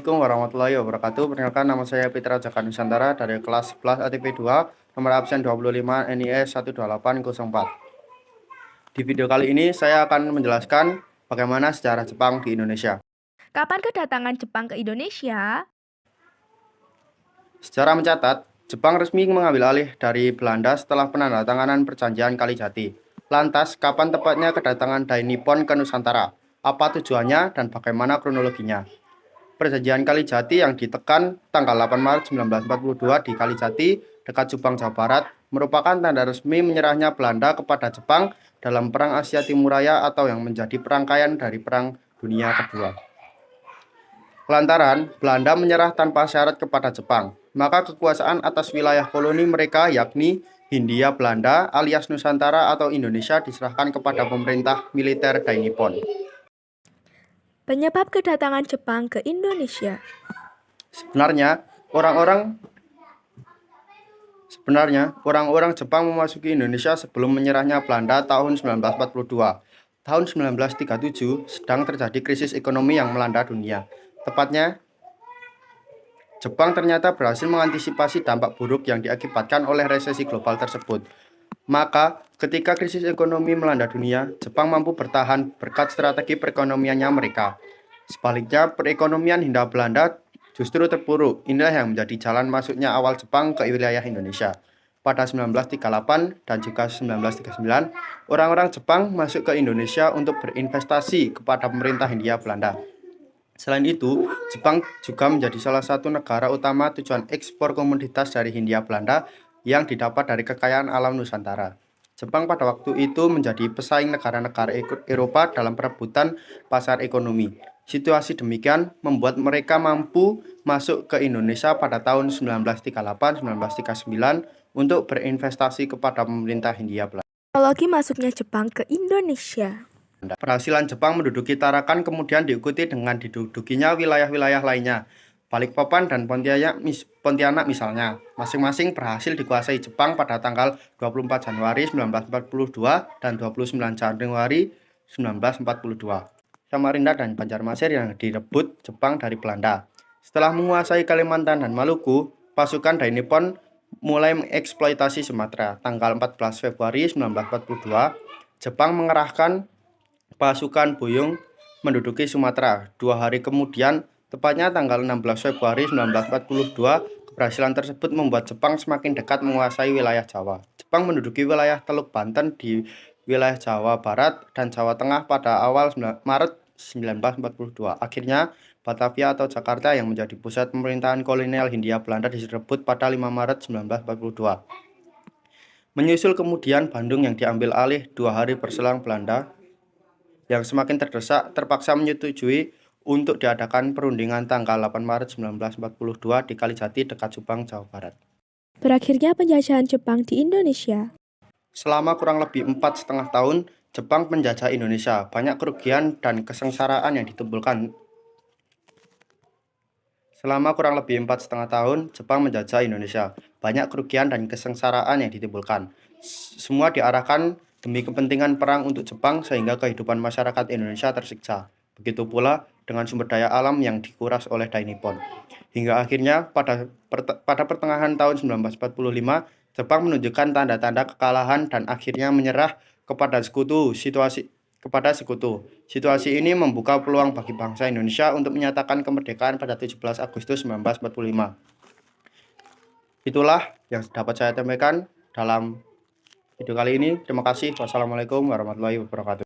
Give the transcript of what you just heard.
Assalamualaikum warahmatullahi wabarakatuh. Perkenalkan, nama saya Pitra Jaka Nusantara dari kelas 11 ATP 2, nomor absen 25 NIS 12804. Di video kali ini saya akan menjelaskan bagaimana sejarah Jepang di Indonesia. Kapan kedatangan Jepang ke Indonesia? Sejarah mencatat, Jepang resmi mengambil alih dari Belanda setelah penandatanganan Perjanjian Kalijati. Lantas, kapan tepatnya kedatangan Dai Nippon ke Nusantara? Apa tujuannya dan bagaimana kronologinya? Perjanjian Kalijati yang ditekan tanggal 8 Maret 1942 di Kalijati, dekat Subang, Jawa Barat, merupakan tanda resmi menyerahnya Belanda kepada Jepang dalam Perang Asia Timur Raya atau yang menjadi perangkaian dari Perang Dunia Kedua. Lantaran Belanda menyerah tanpa syarat kepada Jepang, maka kekuasaan atas wilayah koloni mereka yakni Hindia Belanda alias Nusantara atau Indonesia diserahkan kepada pemerintah militer Dai Nippon. Penyebab kedatangan Jepang ke Indonesia. Sebenarnya orang-orang Jepang memasuki Indonesia sebelum menyerahnya Belanda tahun 1942. Tahun 1937 sedang terjadi krisis ekonomi yang melanda dunia. Tepatnya, Jepang ternyata berhasil mengantisipasi dampak buruk yang diakibatkan oleh resesi global tersebut. Maka, ketika krisis ekonomi melanda dunia, Jepang mampu bertahan berkat strategi perekonomiannya mereka. Sebaliknya, perekonomian Hindia Belanda justru terpuruk. Inilah yang menjadi jalan masuknya awal Jepang ke wilayah Indonesia. Pada 1938 dan juga 1939, orang-orang Jepang masuk ke Indonesia untuk berinvestasi kepada pemerintah Hindia Belanda. Selain itu, Jepang juga menjadi salah satu negara utama tujuan ekspor komoditas dari Hindia Belanda yang didapat dari kekayaan alam Nusantara. Jepang pada waktu itu menjadi pesaing negara-negara Eropa dalam perebutan pasar ekonomi. Situasi demikian membuat mereka mampu masuk ke Indonesia pada tahun 1938-1939 untuk berinvestasi kepada pemerintah Hindia Belanda. Kronologi masuknya Jepang ke Indonesia. Keberhasilan Jepang menduduki Tarakan kemudian diikuti dengan didudukinya wilayah-wilayah lainnya. Balikpapan dan Pontianak misalnya, masing-masing berhasil dikuasai Jepang pada tanggal 24 Januari 1942 dan 29 Januari 1942. Samarinda dan Banjarmasin yang direbut Jepang dari Belanda. Setelah menguasai Kalimantan dan Maluku, pasukan Dai Nippon mulai mengeksploitasi Sumatera. Tanggal 14 Februari 1942, Jepang mengerahkan pasukan Buyung menduduki Sumatera. 2 hari kemudian, tepatnya tanggal 16 Februari 1942, keberhasilan tersebut membuat Jepang semakin dekat menguasai wilayah Jawa. Jepang menduduki wilayah Teluk Banten di wilayah Jawa Barat dan Jawa Tengah pada awal Maret 1942. Akhirnya, Batavia atau Jakarta yang menjadi pusat pemerintahan kolonial Hindia Belanda direbut pada 5 Maret 1942. Menyusul kemudian Bandung yang diambil alih 2 hari berselang Belanda yang semakin terdesak terpaksa menyetujui untuk diadakan perundingan tanggal 8 Maret 1942 di Kalijati dekat Subang, Jawa Barat. Berakhirnya penjajahan Jepang di Indonesia. Selama kurang lebih 4,5 tahun, Jepang menjajah Indonesia. Banyak kerugian dan kesengsaraan yang ditimbulkan. Selama kurang lebih 4,5 tahun, Jepang menjajah Indonesia. Banyak kerugian dan kesengsaraan yang ditimbulkan. Semua diarahkan demi kepentingan perang untuk Jepang sehingga kehidupan masyarakat Indonesia tersiksa. Begitu pula dengan sumber daya alam yang dikuras oleh Dai Nippon. Hingga akhirnya pada pertengahan tahun 1945, Jepang menunjukkan tanda-tanda kekalahan dan akhirnya menyerah kepada sekutu. Situasi ini membuka peluang bagi bangsa Indonesia untuk menyatakan kemerdekaan pada 17 Agustus 1945. Itulah yang dapat saya sampaikan dalam video kali ini. Terima kasih. Wassalamualaikum warahmatullahi wabarakatuh.